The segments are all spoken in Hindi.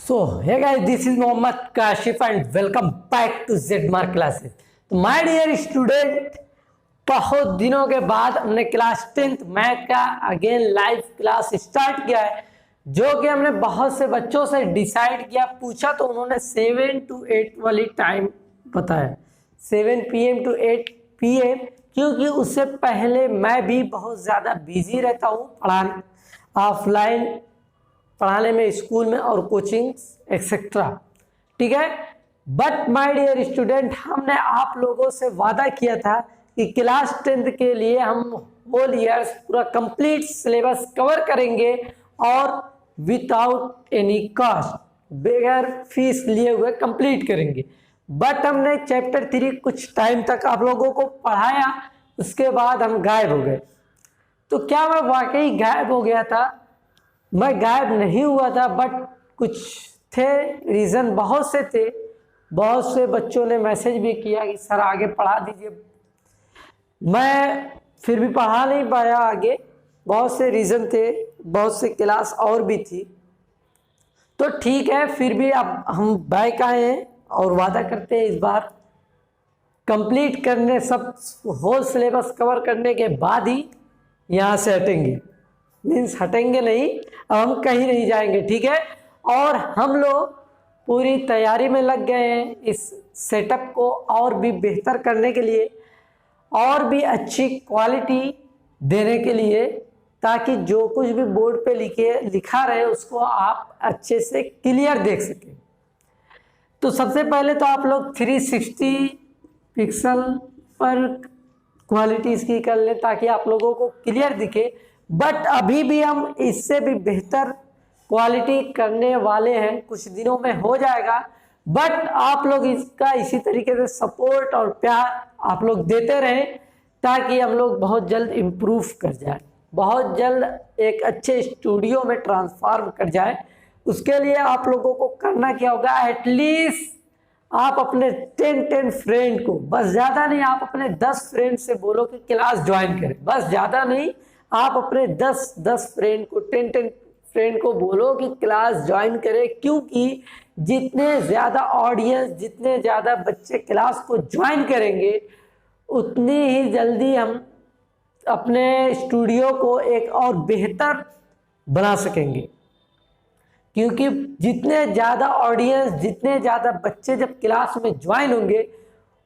So hey guys, this is Mohammad Kashif and welcome back to Zedmar classes. तो माय डियर स्टूडेंट, बहुत दिनों के बाद हमने क्लास 10th मैथ का अगेन लाइव क्लास स्टार्ट किया है, जो कि हमने बहुत से बच्चों से डिसाइड किया, पूछा तो उन्होंने 7 to 8 वाली टाइम बताया, 7 PM to 8 PM, क्योंकि उससे पहले मैं भी बहुत ज़्यादा बिजी रहता हूँ पढ़ाने, ऑफलाइन पढ़ाने में, स्कूल में और कोचिंग एक्सेट्रा। ठीक है, बट माय डियर स्टूडेंट, हमने आप लोगों से वादा किया था कि क्लास 10th के लिए हम होल ईयर्स पूरा कंप्लीट सिलेबस कवर करेंगे और विदाउट एनी कॉस्ट, बगैर फीस लिए हुए कंप्लीट करेंगे। बट हमने चैप्टर 3 कुछ टाइम तक आप लोगों को पढ़ाया, उसके बाद हम गायब हो गए। तो क्या मैं वाकई गायब हो गया था? मैं गायब नहीं हुआ था, बट कुछ थे रीज़न, बहुत से थे। बहुत से बच्चों ने मैसेज भी किया कि सर आगे पढ़ा दीजिए, मैं फिर भी पढ़ा नहीं पाया आगे। बहुत से रीज़न थे, बहुत से क्लास और भी थी। तो ठीक है, फिर भी अब हम बैक आए हैं और वादा करते हैं इस बार कंप्लीट करने, सब होल सिलेबस कवर करने के बाद ही यहाँ से हटेंगे। मीन्स हटेंगे नहीं, अब हम कहीं नहीं जाएंगे। ठीक है, और हम लोग पूरी तैयारी में लग गए हैं इस सेटअप को और भी बेहतर करने के लिए, और भी अच्छी क्वालिटी देने के लिए, ताकि जो कुछ भी बोर्ड पे लिखा रहे उसको आप अच्छे से क्लियर देख सकें। तो सबसे पहले तो आप लोग 360 पिक्सल पर क्वालिटी इसकी कर लें ताकि आप लोगों को क्लियर दिखे। बट अभी भी हम इससे भी बेहतर क्वालिटी करने वाले हैं, कुछ दिनों में हो जाएगा। बट आप लोग इसका इसी तरीके से सपोर्ट और प्यार आप लोग देते रहें, ताकि हम लोग बहुत जल्द इम्प्रूव कर जाए, बहुत जल्द एक अच्छे स्टूडियो में ट्रांसफॉर्म कर जाए। उसके लिए आप लोगों को करना क्या होगा, एटलीस्ट आप अपने 10 फ्रेंड को, बस ज़्यादा नहीं, आप अपने 10 फ्रेंड से बोलो कि क्लास ज्वाइन करें। बस ज़्यादा नहीं, आप अपने 10 फ्रेंड को, 10 फ्रेंड को बोलो कि क्लास ज्वाइन करें, क्योंकि जितने ज़्यादा ऑडियंस, जितने ज़्यादा बच्चे क्लास को ज्वाइन करेंगे, उतनी ही जल्दी हम अपने स्टूडियो को एक और बेहतर बना सकेंगे। क्योंकि जितने ज़्यादा ऑडियंस, जितने ज़्यादा बच्चे जब क्लास में ज्वाइन होंगे,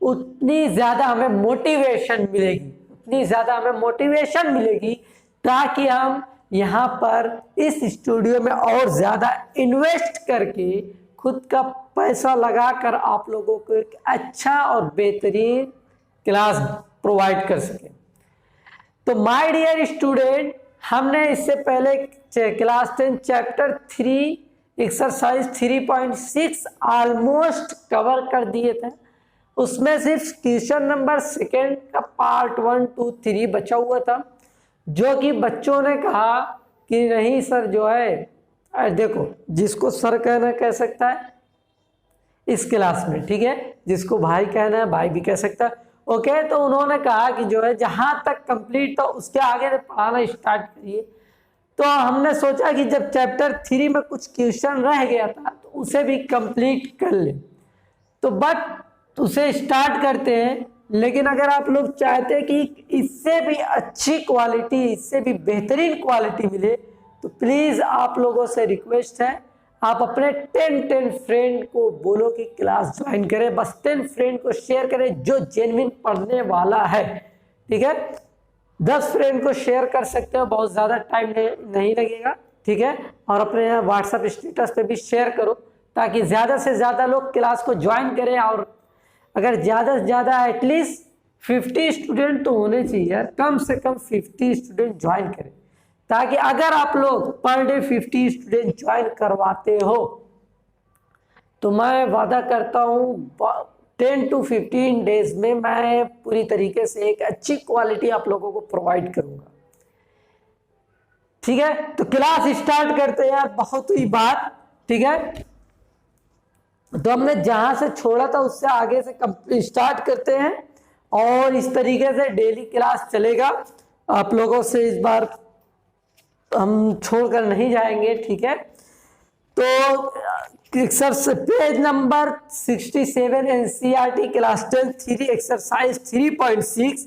उतनी ज़्यादा हमें मोटिवेशन मिलेगी, उतनी ज़्यादा हमें मोटिवेशन मिलेगी, ताकि हम यहाँ पर इस स्टूडियो में और ज़्यादा इन्वेस्ट करके खुद का पैसा लगाकर आप लोगों को एक अच्छा और बेहतरीन क्लास प्रोवाइड कर सकें। तो माय डियर स्टूडेंट, हमने इससे पहले class 10 chapter 3 exercise 3.6 almost cover कर दिए थे। उसमें सिर्फ क्वेश्चन नंबर 2 का पार्ट 1, 2, 3 बचा हुआ था, जो कि बच्चों ने कहा कि नहीं सर, जो है देखो, जिसको सर कहना कह सकता है इस क्लास में, ठीक है, जिसको भाई कहना है भाई भी कह सकता है। ओके, तो उन्होंने कहा कि जो है जहाँ तक कंप्लीट था उसके आगे पढ़ाना स्टार्ट करिए। तो हमने सोचा कि जब चैप्टर 3 में कुछ क्वेश्चन रह गया था तो उसे भी कंप्लीट कर ले, तो बट उसे स्टार्ट करते हैं। लेकिन अगर आप लोग चाहते हैं कि इससे भी अच्छी क्वालिटी, इससे भी बेहतरीन क्वालिटी मिले, तो प्लीज़ आप लोगों से रिक्वेस्ट है, आप अपने 10 फ्रेंड को बोलो कि क्लास ज्वाइन करें। बस 10 फ्रेंड को शेयर करें जो जेन्युइन पढ़ने वाला है। ठीक है, 10 फ्रेंड को शेयर कर सकते हो, बहुत ज़्यादा टाइम नहीं लगेगा। ठीक है, और अपने व्हाट्सएप स्टेटस पे भी शेयर करो, ताकि ज़्यादा से ज़्यादा लोग क्लास को ज्वाइन करें। और अगर ज़्यादा से ज़्यादा एटलीस्ट 50 स्टूडेंट तो होने चाहिए यार, कम से कम 50 स्टूडेंट ज्वाइन करें, ताकि अगर आप लोग पर डे 50 स्टूडेंट ज्वाइन करवाते हो तो मैं वादा करता हूँ 10 to 15 डेज में मैं पूरी तरीके से एक अच्छी क्वालिटी आप लोगों को प्रोवाइड करूँगा। ठीक है, तो क्लास स्टार्ट करते हैं यार, बहुत हुई बात। ठीक है, तो हमने जहाँ से छोड़ा था उससे आगे से स्टार्ट करते हैं, और इस तरीके से डेली क्लास चलेगा। आप लोगों से इस बार हम छोड़कर नहीं जाएंगे। ठीक है, तो page number 67 NCERT class 10 three exercise 3.6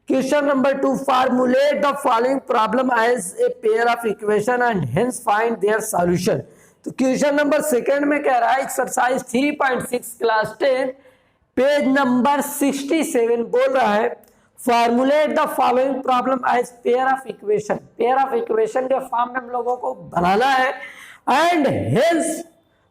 question number 2 formulate the following problem as a pair of equation and hence find their solution. तो क्वेश्चन नंबर सेकंड में कह रहा है एक्सरसाइज 3.6 क्लास 10 पेज नंबर 67 बोल रहा है formulate the following problem as pair of equation. Pair of equation के फॉर्म में हम लोगों को बनाना है and hence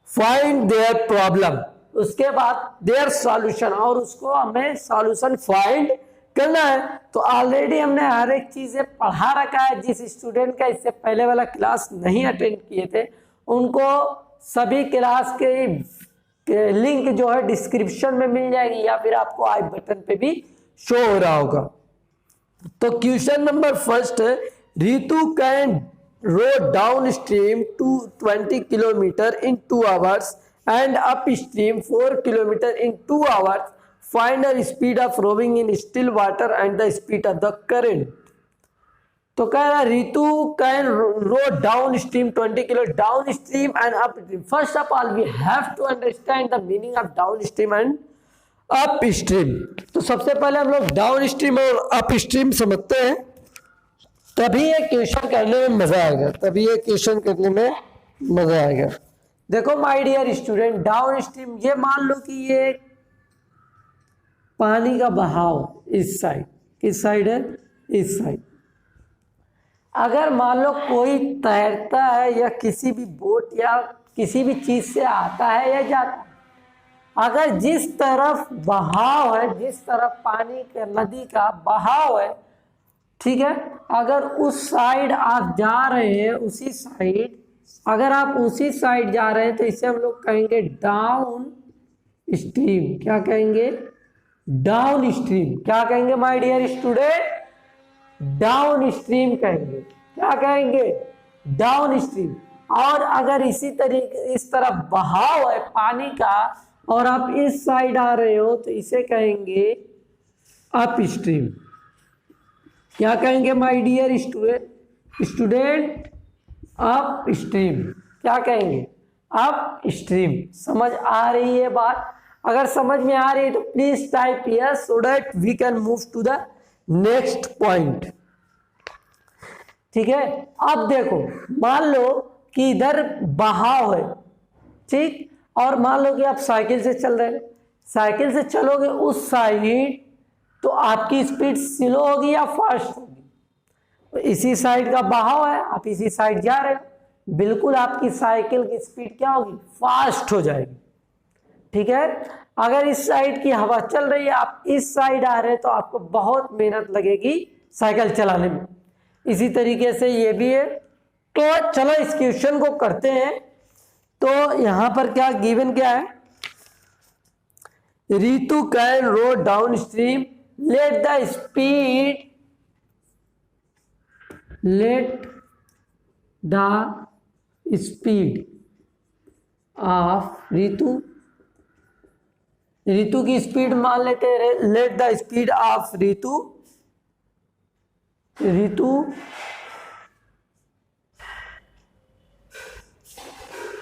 find their problem, उसके बाद देयर सॉल्यूशन, और उसको हमें सॉल्यूशन फाइंड करना है। तो ऑलरेडी हमने हर एक चीजें पढ़ा रखा है। जिस स्टूडेंट का इससे पहले वाला क्लास नहीं अटेंड किए थे उनको सभी क्लास के लिंक जो है डिस्क्रिप्शन में मिल जाएगी या फिर आपको आई बटन पे भी शो हो रहा होगा। तो क्वेश्चन नंबर फर्स्ट है Ritu can row downstream to 20 kilometer in 2 hours and upstream 4 kilometer in 2 hours. Find the speed of rowing in still water and the speed of the current. तो कह रहा Ritu can row downstream 20 kilo downstream and upstream. First of all we have to understand the meaning of downstream and upstream. तो सबसे पहले हम लोग downstream और upstream समझते हैं, तभी ये क्वेश्चन करने में मजा आएगा, तभी ये क्वेश्चन करने में मजा आएगा। देखो my dear student, downstream ये मान लो कि ये पानी का बहाव इस साइड, किस साइड है, इस साइड। अगर मान लो कोई तैरता है या किसी भी बोट या किसी भी चीज से आता है या जाता है, अगर जिस तरफ बहाव है, जिस तरफ पानी का नदी का बहाव है, ठीक है, अगर उस साइड आप जा रहे हैं, उसी साइड अगर आप उसी साइड जा रहे हैं तो इसे हम लोग कहेंगे डाउन स्ट्रीम। क्या कहेंगे, डाउन स्ट्रीम। क्या कहेंगे my dear student, downstream कहेंगे। क्या कहेंगे, डाउन स्ट्रीम। और अगर इसी तरीके इस तरफ बहाव है पानी का और आप इस साइड आ रहे हो तो इसे कहेंगे अप स्ट्रीम। क्या कहेंगे my dear student, upstream. क्या कहेंगे, अप स्ट्रीम। समझ आ रही है बात? अगर समझ में आ रही है तो please type yes so that we can move to the next point. ठीक है, अब देखो मान लो कि इधर बहाव है, ठीक, और मान लो कि आप साइकिल से चल रहे हैं, साइकिल से चलोगे उस साइड तो आपकी स्पीड स्लो होगी या फास्ट होगी? तो इसी साइड का बहाव है, आप इसी साइड जा रहे हो, बिल्कुल आपकी साइकिल की स्पीड क्या होगी, फास्ट हो जाएगी। ठीक है, अगर इस साइड की हवा चल रही है, आप इस साइड आ रहे हैं तो आपको बहुत मेहनत लगेगी साइकिल चलाने में। इसी तरीके से ये भी है। तो चलो इस क्वेश्चन को करते हैं। तो यहां पर क्या गिवन क्या है, Ritu can row downstream, let the speed of Ritu की स्पीड मान लेते हैं, let the speed of Ritu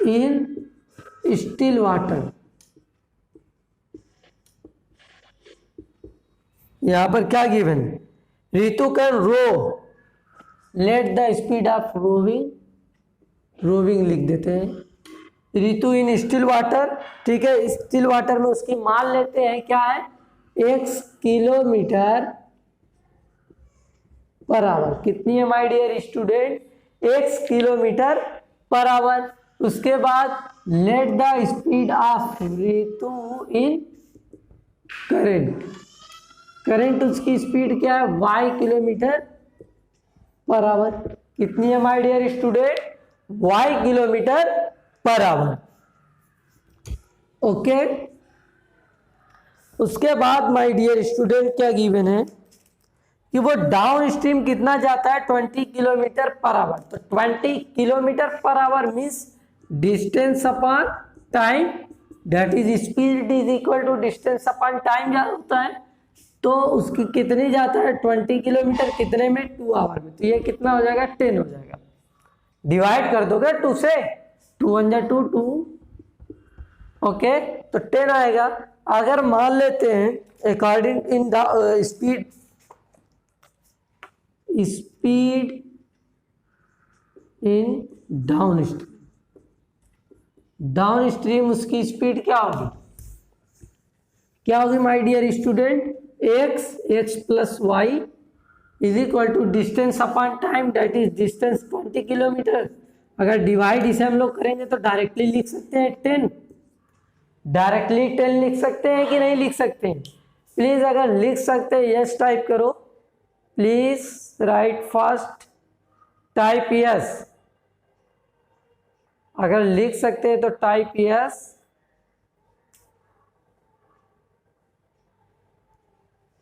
in still water। यहां पर क्या गिवन है, Ritu can row, let the speed of rowing लिख देते हैं। रितु इन स्टिल वाटर, ठीक है, स्टिल वाटर में उसकी मान लेते हैं क्या है, 1 किलोमीटर पर आवर। कितनी है my dear student, 1 kilometre per hour. उसके बाद let the speed of Ritu in current, current उसकी स्पीड क्या है, y किलोमीटर पर आवर। कितनी है my dear student, y kilometre per hour. Okay, उसके बाद माय डियर स्टूडेंट क्या गिवन है कि वो डाउन स्ट्रीम कितना जाता है, 20 किलोमीटर पर आवर। तो 20 kilometre per hour means distance upon time, that is speed is equal to distance upon time होता है। तो उसकी कितनी जाता है, 20 किलोमीटर कितने में, 2 आवर में। तो ये कितना हो जाएगा, 10 हो जाएगा। डिवाइड कर दोगे 2 से, 2 1 जा 2, 2 ओके, तो 10 आएगा। अगर मान लेते हैं according in the speed in downstream उसकी स्पीड क्या होगी my dear student? x plus y is equal to distance upon time, that is distance 20 kilometre. अगर डिवाइड इसे हम लोग करेंगे तो डायरेक्टली लिख सकते हैं 10, डायरेक्टली 10 लिख सकते हैं कि नहीं लिख सकते हैं? प्लीज अगर लिख सकते हैं यस टाइप करो, please write fast, type yes. अगर लिख सकते हैं तो type yes.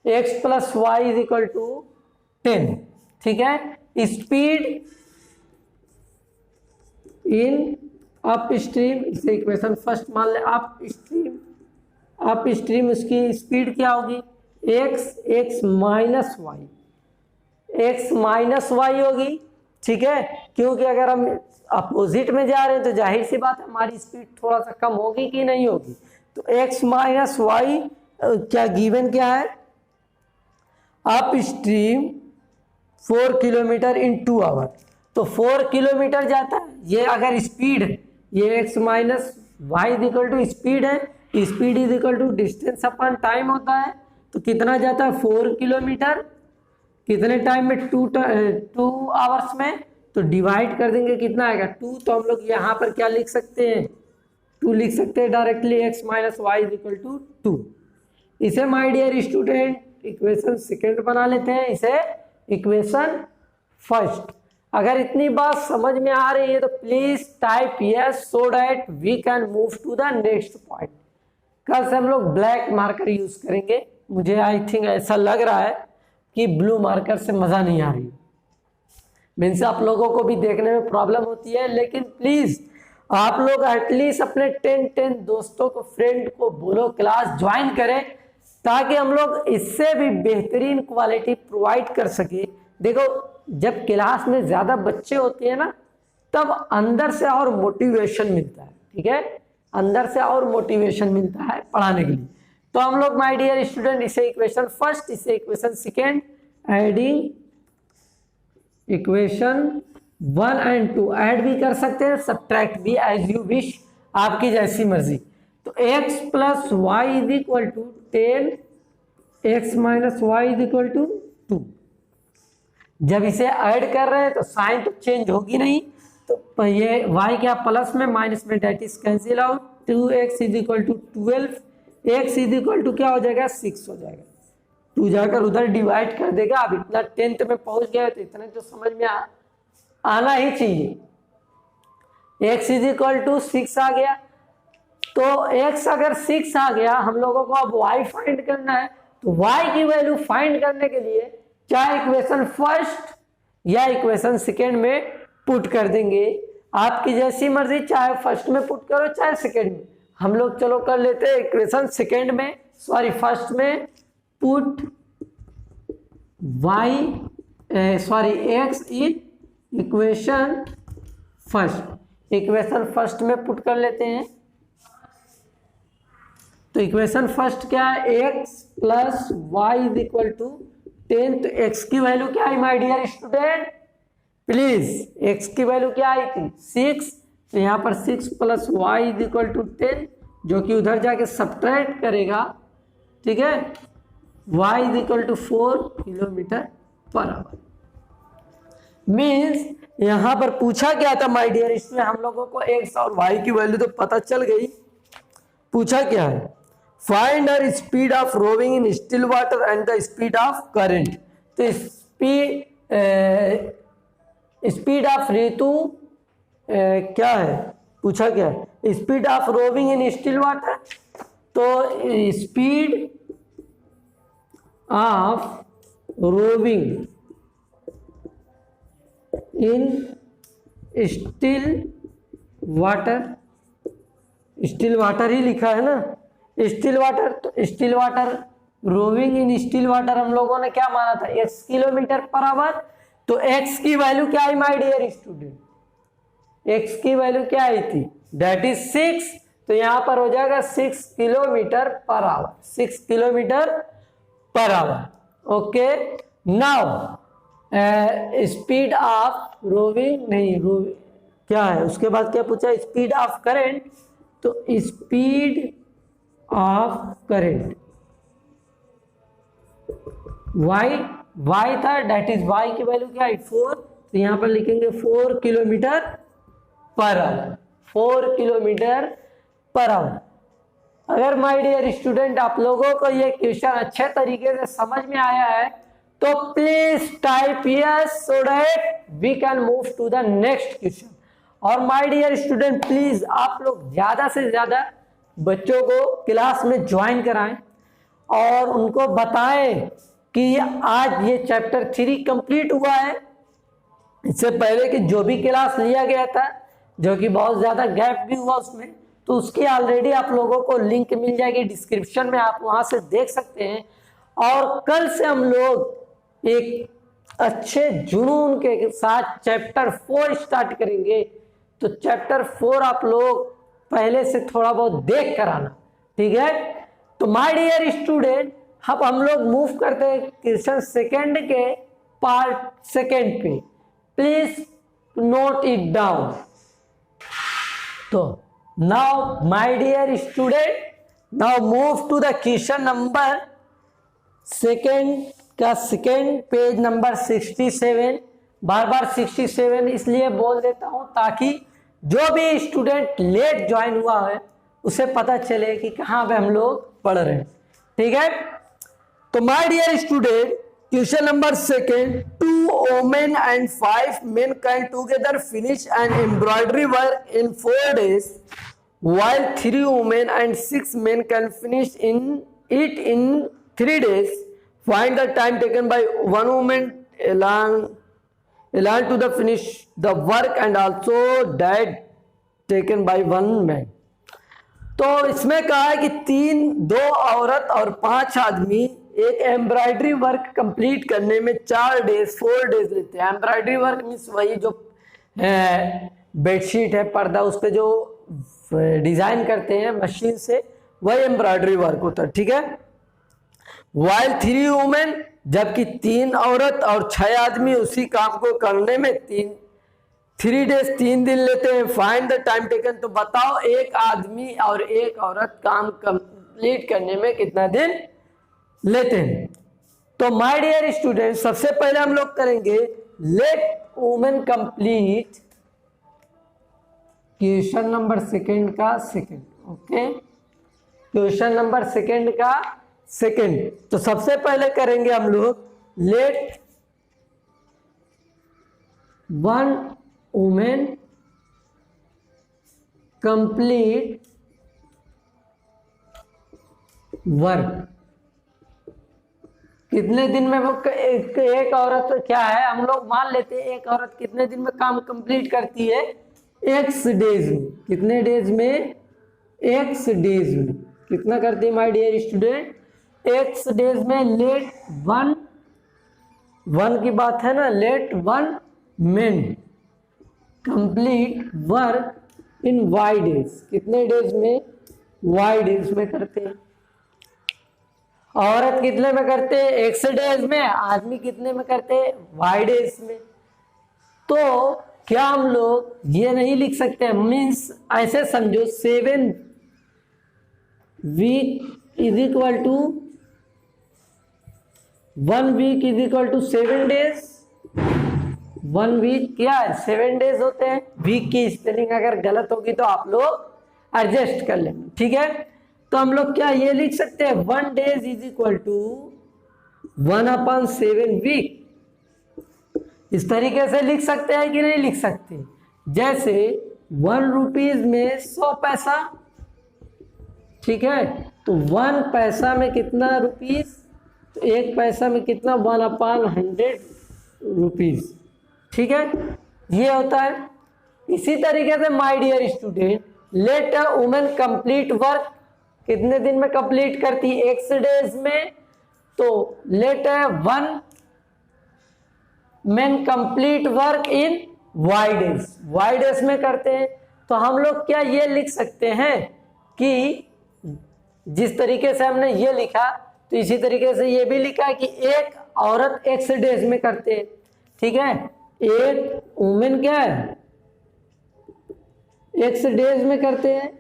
x plus y is equal to 10, ठीक है। स्पीड इन अप स्ट्रीम, इसे इक्वेशन फर्स्ट मान ले। अप स्ट्रीम उसकी स्पीड क्या होगी? x माइनस वाई होगी, ठीक है। क्योंकि अगर हम अपोजिट में जा रहे हैं तो जाहिर सी बात है हमारी स्पीड थोड़ा सा कम होगी कि नहीं होगी। तो x माइनस वाई क्या गिवन क्या है? Upstream 4 kilometre in 2 hour, तो 4 किलोमीटर जाता है। ये अगर स्पीड है, ये x minus y is equal to speed है, speed is equal to distance upon time होता है। तो कितना जाता है? 4 किलोमीटर। कितने टाइम में? 2 आवर्स में। तो डिवाइड कर देंगे, कितना आएगा? 2। तो हम लोग यहाँ पर क्या लिख सकते हैं? 2 लिख सकते हैं directly, x minus y is equal to 2। इसे my dear student equation second बना लेते हैं, इसे इक्वेशन फर्स्ट। अगर इतनी बात समझ में आ रही है तो please type yes so that we can move to the next point. कल से हम लोग ब्लैक मार्कर यूज करेंगे। मुझे आई थिंक ऐसा लग रहा है कि ब्लू मार्कर से मजा नहीं आ रही, मीन्स आप लोगों को भी देखने में प्रॉब्लम होती है। लेकिन प्लीज आप लोग एटलीस्ट अपने 10 दोस्तों को, फ्रेंड को बोलो क्लास ज्वाइन करें, ताकि हम लोग इससे भी बेहतरीन क्वालिटी प्रोवाइड कर सके। देखो जब क्लास में ज़्यादा बच्चे होते हैं ना, तब अंदर से और मोटिवेशन मिलता है, ठीक है, अंदर से और मोटिवेशन मिलता है पढ़ाने के लिए। तो हम लोग माय डियर स्टूडेंट इसे इक्वेशन फर्स्ट, इसे equation second, adding equation 1 and 2 add भी कर सकते हैं, सब्ट्रैक्ट भी, एज यू विश, आपकी जैसी मर्जी। तो x plus y is equal to 10, x minus y is equal to 2। जब इसे ऐड कर रहे हैं तो साइन तो चेंज होगी नहीं, तो ये y क्या प्लस में माइनस में, that is cancel out. 2x is equal to 12, x is equal to क्या हो जाएगा? 6 हो जाएगा। 2 जाकर उधर डिवाइड कर देगा। अब इतना 10th में पहुंच गया तो इतने तो समझ में आना ही चाहिए। x इज इक्वल टू 6 आ गया, तो x अगर 6 आ गया, हम लोगों को अब y फाइंड करना है। तो y की वैल्यू फाइंड करने के लिए चाहे इक्वेशन फर्स्ट या इक्वेशन सेकेंड में पुट कर देंगे, आपकी जैसी मर्जी, चाहे फर्स्ट में पुट करो चाहे सेकेंड में। हम लोग चलो कर लेते हैं इक्वेशन सेकेंड में, सॉरी फर्स्ट में, put x in equation first. Equation first में पुट कर लेते हैं। तो इक्वेशन फर्स्ट क्या है? x plus y is equal to 10। तो x की वैल्यू क्या है my dear student? Please x की वैल्यू क्या आई थी? 6। तो यहाँ पर 6 plus y is equal to 10, जो कि उधर जाके सब्ट्रैक्ट करेगा, ठीक है। y is equal to 4 kilometre per hour. Means यहाँ पर पूछा क्या था माय डियर, इसमें हम लोगों को x और y की वैल्यू तो पता चल गई। पूछा क्या है? Find the speed of rowing in still water and the speed of current. तो स्पीड ऑफ ऋतु क्या है? पूछा क्या है? Speed of rowing in still water. तो speed of rowing in still water, still water ही लिखा है ना, स्टिल वाटर। तो still water, rowing in still water हम लोगों ने क्या माना था? x kilometre per hour. तो x की वैल्यू क्या I my dear student? x की वैल्यू क्या आई थी? That is 6। तो यहाँ पर हो जाएगा 6 kilometre per hour, 6 kilometre per hour. Okay, now speed of rowing, नहीं रोविंग क्या है, उसके बाद क्या पूछा, स्पीड ऑफ करंट। तो स्पीड ऑफ करंट y था, डेट इज y की वैल्यू क्या है 4, तो यहाँ पर लिखेंगे 4 kilometre per our, 4 kilometre per our. अगर माय डियर स्टूडेंट आप लोगों को ये क्वेश्चन अच्छे तरीके से समझ में आया है तो please type yes so that we can move to the next question. और माय डियर स्टूडेंट प्लीज आप लोग ज्यादा से ज्यादा बच्चों को क्लास में ज्वाइन कराएं और उनको बताएं कि आज ये चैप्टर 3 कंप्लीट हुआ है। इससे पहले कि जो भी क्लास लिया गया था, जो कि बहुत ज्यादा गैप भी हुआ उसमें, तो उसकी ऑलरेडी आप लोगों को लिंक मिल जाएगी डिस्क्रिप्शन में, आप वहां से देख सकते हैं। और कल से हम लोग एक अच्छे जुनून के साथ चैप्टर 4 स्टार्ट करेंगे। तो चैप्टर 4 आप लोग पहले से थोड़ा बहुत देख कर आना, ठीक है। तो माय डियर स्टूडेंट अब हम लोग मूव करते हैं क्वेश्चन सेकंड के पार्ट सेकंड पे, प्लीज नोट इट डाउन। तो now my dear student now move to the question number second का सेकंड पेज नंबर 67। बार बार 67 इसलिए बोल देता हूं ताकि जो भी स्टूडेंट लेट ज्वाइन हुआ है उसे पता चले कि कहाँ पे हम लोग पढ़ रहे हैं, ठीक है। तो my dear student question number second, 2 women and 5 men can together finish an embroidery work in 4 days while 3 women and 6 men can finish it in 3 days. Find the time taken by one woman along to the finish the work and also that taken by one man. तो इसमें कहा है कि 2 औरत और 5 आदमी एक एम्ब्रॉयडरी वर्क कंप्लीट करने में 4 डेज 4 डेज लेते हैं। एम्ब्रॉयडरी वर्क मीन्स वही जो बेडशीट है, पर्दा, उस पर जो डिजाइन करते हैं मशीन से, वही एम्ब्रॉयडरी वर्क होता है, ठीक है। वाइल 3 वुमेन, जबकि 3 औरत और 6 आदमी उसी काम को करने में 3 डेज 3 दिन लेते हैं। फाइंड द टाइम टेकन, तो बताओ एक आदमी और एक औरत काम कंप्लीट करने में कितना दिन लेते हैं। तो माय डियर स्टूडेंट सबसे पहले हम लोग करेंगे let women complete question number second का second. Okay, question number second का सेकंड। तो सबसे पहले करेंगे हम लोग लेट 1 वुमेन कंप्लीट वर्क। कितने दिन में वो एक औरत क्या है, हम लोग मान लेते हैं एक औरत कितने दिन में काम कंप्लीट करती है, x डेज में। कितने डेज में, x डेज में कितना करती है my dear student, x days में। लेट 1 की बात है ना, let 1 men complete work in y days. कितने डेज में, y डेज में करते हैं। औरत कितने में करते हैं, x डेज में। आदमी कितने में करते हैं, y डेज में। तो क्या हम लोग ये नहीं लिख सकते, मीन्स ऐसे समझो 7 week is equal to 1 week is equal to 7 days. 1 week क्या है, 7 डेज होते हैं। वीक की स्पेलिंग अगर गलत होगी तो आप लोग एडजस्ट कर लेंगे, ठीक है। तो हम लोग क्या ये लिख सकते हैं, 1 days is equal to 1/7 week. इस तरीके से लिख सकते हैं कि नहीं लिख सकते। जैसे 1 रुपीज में 100 पैसा, ठीक है। तो 1 पैसा में कितना रुपीज, तो 1 पैसा में कितना, 1/100 रुपीज, ठीक है। ये होता है। इसी तरीके से my dear student let a woman complete work, कितने दिन में कंप्लीट करती है, x डेज में। तो let 1 men complete work in y days, y days में करते हैं। तो हम लोग क्या ये लिख सकते हैं कि जिस तरीके से हमने ये लिखा तो इसी तरीके से ये भी लिखा है कि एक औरत एक्स डेज में करते हैं, ठीक है। एक वुमेन क्या है, एक्स डेज में करते हैं।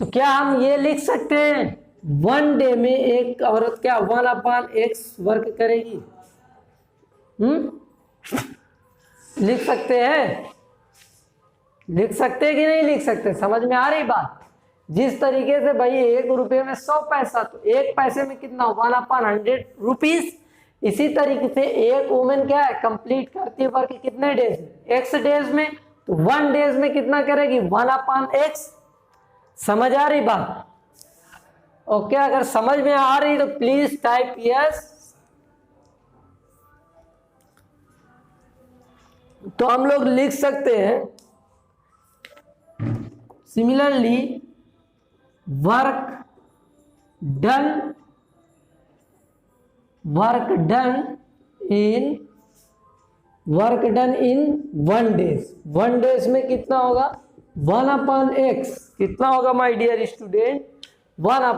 तो क्या हम ये लिख सकते हैं 1 डे में एक औरत क्या 1/x वर्क करेगी? लिख सकते हैं? लिख सकते हैं कि नहीं लिख सकते? समझ में आ रही बात? जिस तरीके से भाई 1 रुपये में 100 पैसा, तो 1 पैसे में कितना 1/100 रुपीज। इसी तरीके से एक वुमेन क्या है कंप्लीट करती है वर्क कितने डेज में, एक्स डेज में। तो 1 डेज में कितना करेगी 1/x। समझ आ रही बात? ओके, अगर समझ में आ रही तो प्लीज टाइप यस। तो हम लोग लिख सकते हैं similarly work done in 1 days. 1 days में कितना होगा 1/x। कितना होगा my dear student work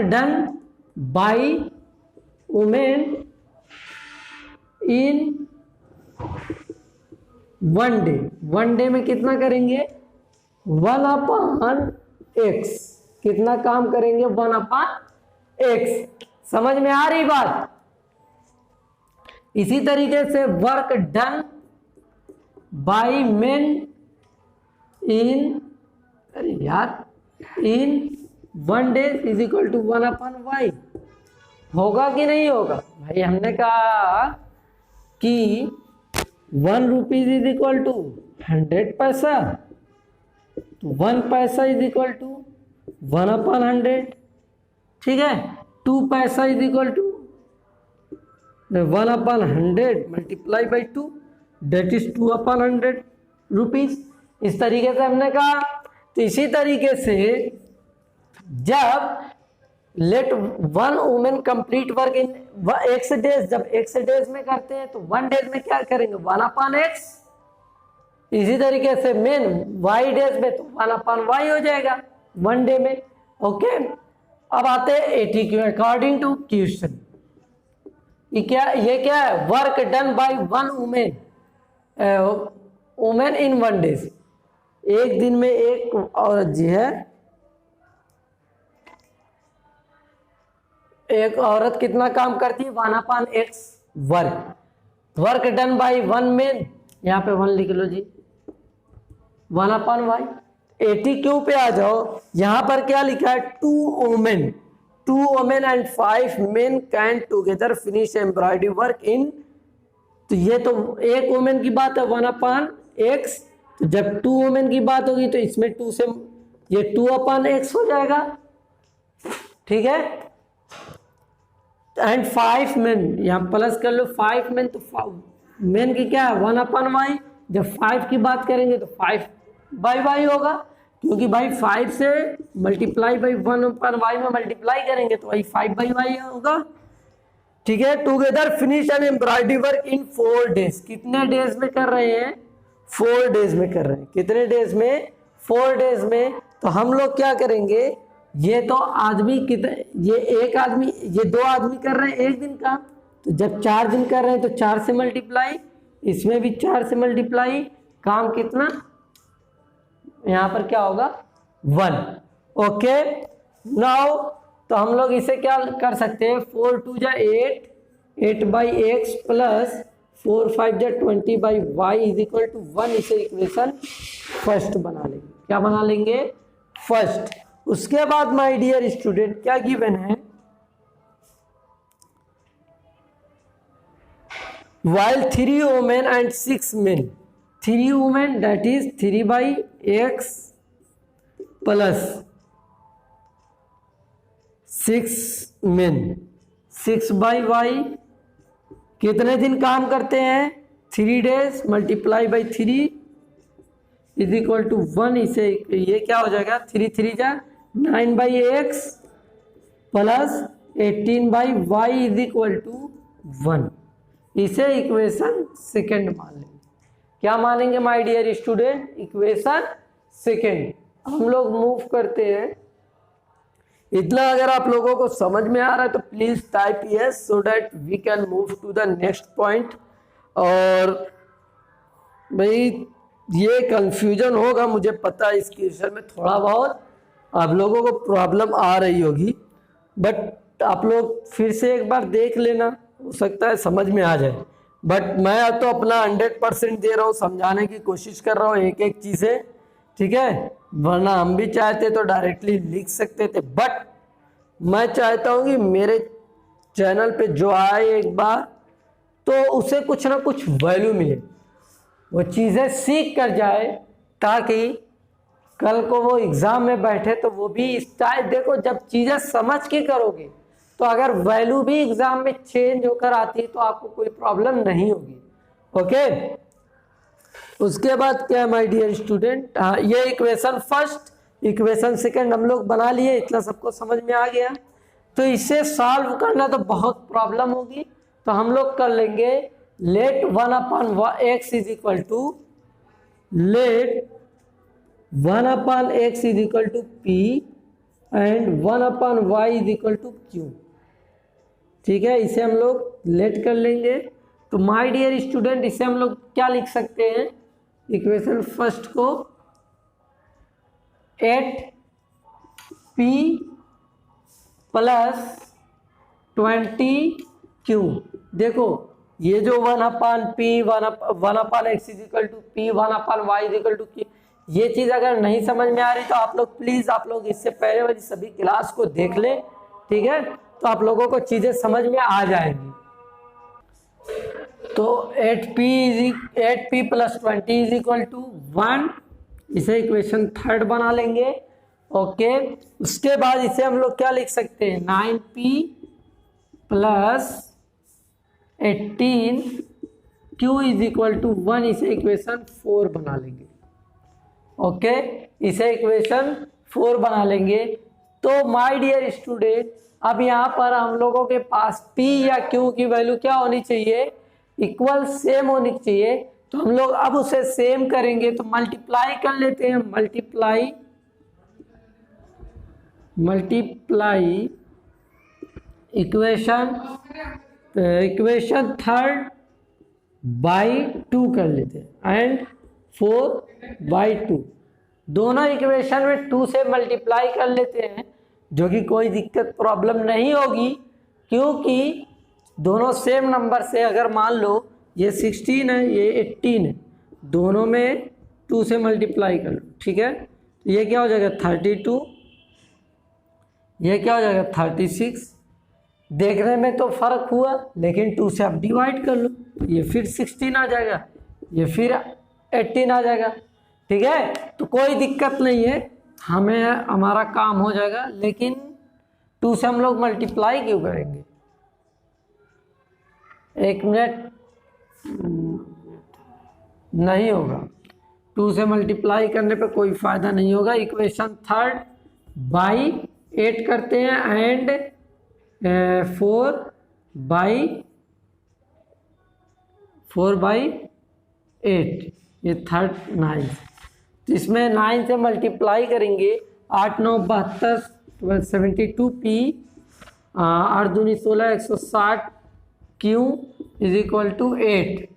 done by women in 1 day. 1 day में कितना करेंगे 1/x। कितना काम करेंगे 1/x। समझ में आ रही बात? इसी तरीके से work done by men in 1 day is equal to 1/y। होगा कि नहीं होगा? भाई हमने कहा कि 1 रुपीज इज इक्वल टू 100 पैसा, तो 1 पैसा इज इक्वल टू 1/100, ठीक है। 2 पैसा is equal to 1/100 multiply by 2 that is 2/100 rupees. इस तरीके से हमने कहा। तो इसी तरीके से जब let 1 women complete work in x days, जब x डेज में करते हैं तो 1 डेज में क्या करेंगे 1/x। इसी तरीके से मेन y डेज में तो 1/y हो जाएगा 1 डे में। ओके, अब आते हैं ATQ अकॉर्डिंग टू क्वेश्चन। ये क्या है work done bye 1 women in 1 days. एक दिन में एक औरत जी है, एक औरत कितना काम करती है 1/x work done bye 1 man. यहाँ पे 1 लिख लो जी 1/y। ATQ पे आ जाओ। यहां पर क्या लिखा है 2 women and 5 main can together finish embroidery work in. तो ये तो एक वुमेन की बात है 1/x। तो जब 2 वुमेन की बात होगी तो इसमें 2 से ये 2/x हो जाएगा, ठीक है। एंड 5 मेन यहाँ प्लस कर लो 5 मेन, तो मेन की क्या है 1/y। जब 5 की बात करेंगे तो 5/y होगा, क्योंकि भाई 5 से मल्टीप्लाई बाई 1/y में मल्टीप्लाई करेंगे तो वही 5/y होगा, ठीक है। Together finish and embroidery work in 4 days. कितने डेज में कर रहे हैं 4 डेज में कर रहे हैं। कितने डेज में 4 डेज में। तो हम लोग क्या करेंगे, ये तो आदमी कितने, ये एक आदमी, ये 2 आदमी कर रहे हैं एक दिन का। तो जब 4 दिन कर रहे हैं तो 4 से मल्टीप्लाई, इसमें भी 4 से मल्टीप्लाई, काम कितना यहाँ पर क्या होगा 1। ओके, नाउ तो हम लोग इसे क्या कर सकते हैं 4 2 जा 8/x प्लस 4 5 जा 20/y इज इक्वल टू 1। इसे इक्वेशन फर्स्ट बना लेंगे। क्या बना लेंगे फर्स्ट। उसके बाद माय डियर स्टूडेंट क्या गिवन है, while 3 women and 6 men, 3 women that is 3/x plus 6 men 6/y कितने दिन काम करते हैं 3 days multiply by 3 is equal to 1। इसे ये क्या हो जाएगा 3 3 जा 9/x plus 18/y is equal to 1। इसे इक्वेशन सेकेंड मान लेंगे। क्या मानेंगे my dear student? Equation second. हम लोग मूव करते हैं। इतना अगर आप लोगों को समझ में आ रहा है तो please type yes so that we can move to the next point. और भाई ये कंफ्यूजन होगा, मुझे पता है इस क्वेश्चन में थोड़ा बहुत आप लोगों को प्रॉब्लम आ रही होगी, बट आप लोग फिर से एक बार देख लेना, हो सकता है समझ में आ जाए। बट मैं तो अपना 100% दे रहा हूँ, समझाने की कोशिश कर रहा हूँ एक एक चीज़ें, ठीक है। वरना हम भी चाहते तो डायरेक्टली लिख सकते थे, बट मैं चाहता हूँ कि मेरे चैनल पे जो आए एक बार तो उसे कुछ ना कुछ वैल्यू मिले, वो चीज़ें सीख कर जाए, ताकि कल को वो एग्ज़ाम में बैठे तो वो भी देखो जब चीज़ें समझ के करोगे तो अगर वैल्यू भी एग्ज़ाम में चेंज होकर आती है तो आपको कोई प्रॉब्लम नहीं होगी। ओके, उसके बाद क्या है माय डियर स्टूडेंट, ये इक्वेशन फर्स्ट, इक्वेशन सेकंड हम लोग बना लिए, इतना सबको समझ में आ गया। तो इसे सॉल्व करना तो बहुत प्रॉब्लम होगी, तो हम लोग कर लेंगे let 1/x is equal to let 1/x is equal to p and 1/y is equal to q। ठीक है, इसे हम लोग लेट कर लेंगे। तो माय डियर स्टूडेंट इसे हम लोग क्या लिख सकते हैं, इक्वेशन फर्स्ट को 8p प्लस 20q। देखो ये जो 1/p 1/x is equal to p 1/y is equal to q, ये चीज़ अगर नहीं समझ में आ रही तो आप लोग प्लीज़ आप लोग इससे पहले वाली सभी क्लास को देख लें, ठीक है, तो आप लोगों को चीज़ें समझ में आ जाएंगी। तो 8p plus 20 is equal to 1, इसे इक्वेशन थर्ड बना लेंगे। ओके, उसके बाद इसे हम लोग क्या लिख सकते हैं, 9p plus 18q is equal to 1, इसे इक्वेशन 4 बना लेंगे। ओके, इसे इक्वेशन 4 बना लेंगे। तो माय डियर स्टूडेंट अब यहाँ पर हम लोगों के पास p या q की वैल्यू क्या होनी चाहिए, इक्वल सेम होनी चाहिए। तो हम लोग अब उसे सेम करेंगे, तो मल्टीप्लाई कर लेते हैं, मल्टीप्लाई इक्वेशन थर्ड बाई 2 कर लेते हैं एंड 4/2, दोनों इक्वेशन में 2 से मल्टीप्लाई कर लेते हैं, जो कि कोई दिक्कत प्रॉब्लम नहीं होगी, क्योंकि दोनों सेम नंबर से, अगर मान लो ये 16 है ये 18 है, दोनों में 2 से मल्टीप्लाई कर लो, ठीक है। तो ये क्या हो जाएगा 32, ये क्या हो जाएगा 36। देखने में तो फर्क हुआ, लेकिन 2 से आप डिवाइड कर लो, ये फिर 16 आ जाएगा, ये फिर 18 आ जाएगा, ठीक है। तो कोई दिक्कत नहीं है, हमें हमारा काम हो जाएगा, लेकिन 2 से हम लोग मल्टीप्लाई क्यों करेंगे, एक मिनट, नहीं होगा, 2 से मल्टीप्लाई करने पे कोई फ़ायदा नहीं होगा। इक्वेशन थर्ड बाई 8 करते हैं एंड 4/8, ये थर्ड 9, तो इसमें 9 से मल्टीप्लाई करेंगे, 8 9 72 72p 8 दूनी 16 160 q इज इक्वल टू 8।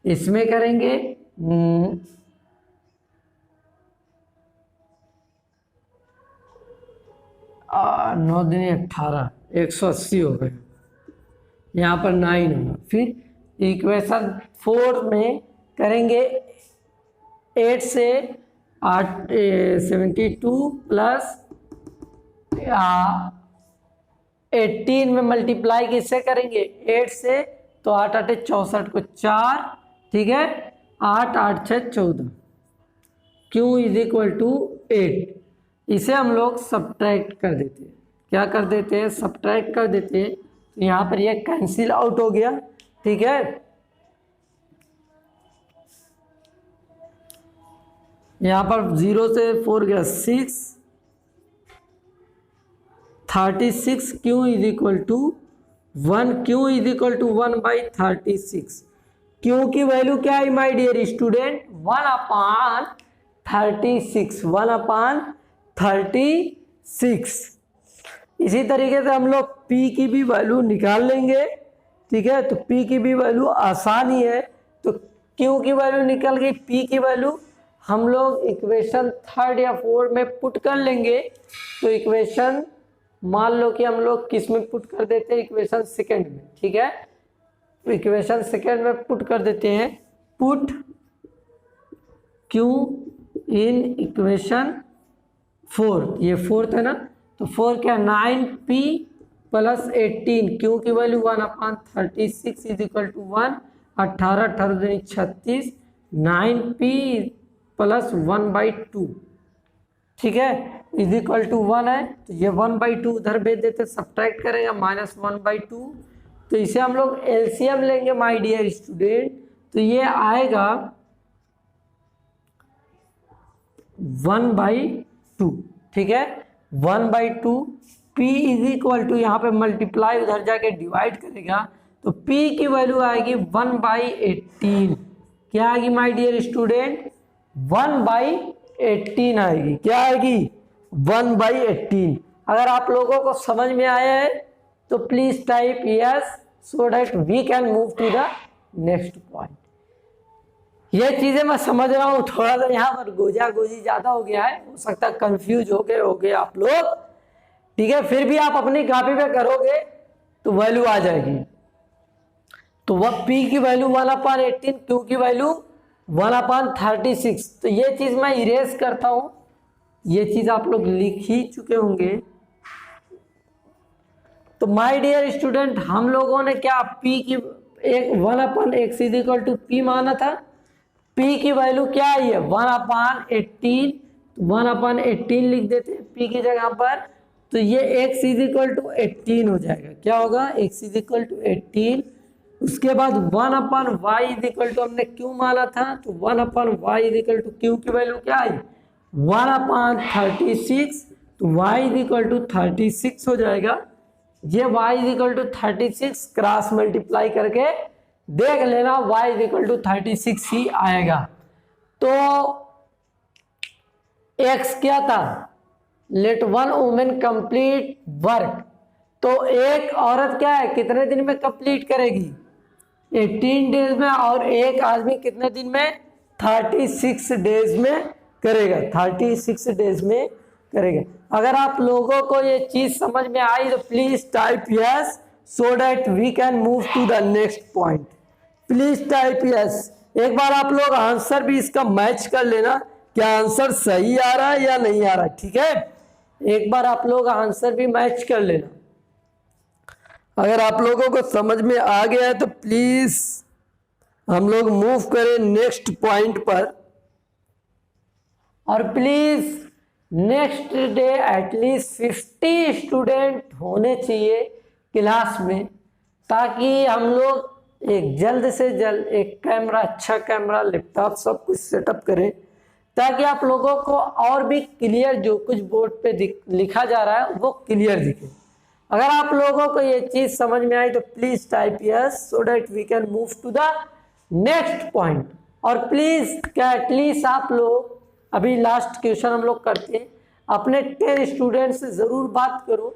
इसमें करेंगे 9 दूनी 18 180 हो गए, यहाँ पर 9 होगा। फिर इक्वेशन 4 में करेंगे 8 से 72 प्लस 18 में मल्टीप्लाई किससे करेंगे, 8 से, तो 8 8 64 को 4, ठीक है, 8 8 6 14, q इज इक्वल टू 8। इसे हम लोग सब्ट्रैक्ट कर देते हैं, क्या कर देते हैं, सब्ट्रैक्ट कर देते हैं, तो यहाँ पर ये कैंसिल आउट हो गया, ठीक है। यहाँ पर 0 से 4 गया 6, 36 q is equal to 1, q is equal to 1/36। Q की वैल्यू क्या है माय डियर स्टूडेंट 1/36, 1/36। इसी तरीके से हम लोग P की भी वैल्यू निकाल लेंगे, ठीक है। तो P की भी वैल्यू आसान ही है, तो Q की वैल्यू निकल गई, P की वैल्यू हम लोग इक्वेशन 3 या 4 में पुट कर लेंगे। तो इक्वेशन मान लो कि हम लोग किस में पुट कर देते हैं, इक्वेशन सेकेंड में, ठीक है। इक्वेशन सेकेंड में पुट कर देते हैं, पुट Q इन इक्वेशन 4, ये फोर्थ है ना, तो 4 क्या 9P + 18, Q की वैल्यू 1/36 इज इक्वल टू 1, 18 18 दूनी 36, 9P + 1/2, ठीक है, इज इक्वल टू 1 है। तो ये 1/2 उधर भेज देते, सब्ट्रैक्ट करेंगे -1/2, तो इसे हम लोग एलसीएम लेंगे माय डियर स्टूडेंट। तो ये आएगा 1/2, ठीक है, 1/2। P इज इक्वल टू यहाँ पे मल्टीप्लाई उधर जाके डिवाइड करेगा, तो P की वैल्यू आएगी 1/18। क्या आएगी माय डियर स्टूडेंट 1/18 आएगी। क्या आएगी 1/18। अगर आप लोगों को समझ में आया है तो please type yes so that we can move to the next point. ये चीजें मैं समझ रहा हूँ, थोड़ा सा यहाँ पर गोजा गोजी ज्यादा हो गया है, हो सकता है कंफ्यूज हो गए आप लोग, ठीक है। फिर भी आप अपनी कॉपी पे करोगे तो वैल्यू आ जाएगी। तो वह P की वैल्यू 1/18, Q की वैल्यू 1/36। तो ये चीज मैं इरेज करता हूं, ये चीज आप लोग लिख ही चुके होंगे। तो माय डियर स्टूडेंट हम लोगों ने क्या P की 1/x is equal to P माना था। P की वैल्यू क्या आई है 1/18, 1/18 लिख देते हैं P की जगह पर। तो ये x इज इक्वल टू 18 हो जाएगा। क्या होगा x इज इक्वल टू 18। उसके बाद 1/y इज इक्वल टू हमने Q माना था, तो 1/y is equal to Q की वैल्यू क्या आई 1/36, तो y इज इक्वल टू 36 हो जाएगा। ये y is equal to 36 cross multiply करके देख लेना, y इज इक्वल टू 36 ही आएगा। तो x क्या था let one women complete work, तो एक औरत क्या है कितने दिन में कंप्लीट करेगी 18 डेज में, और एक आदमी कितने दिन में 36 डेज में करेगा, 36 डेज में करेगा। अगर आप लोगों को ये चीज समझ में आई तो please type yes so that we can move to the next point. Please type yes. एक बार आप लोग आंसर भी इसका मैच कर लेना, क्या आंसर सही आ रहा है या नहीं आ रहा है, ठीक है। एक बार आप लोग आंसर भी मैच कर लेना। अगर आप लोगों को समझ में आ गया है तो प्लीज हम लोग मूव करें नेक्स्ट पॉइंट पर। और please next day at least 50 student होने चाहिए क्लास में, ताकि हम लोग एक जल्द से जल्द एक कैमरा, अच्छा कैमरा, लैपटॉप सब कुछ सेटअप करें, ताकि आप लोगों को और भी क्लियर जो कुछ बोर्ड पे लिखा जा रहा है वो क्लियर दिखे। अगर आप लोगों को ये चीज समझ में आई तो please type yes so that we can move to the next point. और प्लीज क्या एटलीस्ट आप लोग अभी लास्ट क्वेश्चन हम लोग करते हैं, अपने 10 स्टूडेंट से जरूर बात करो,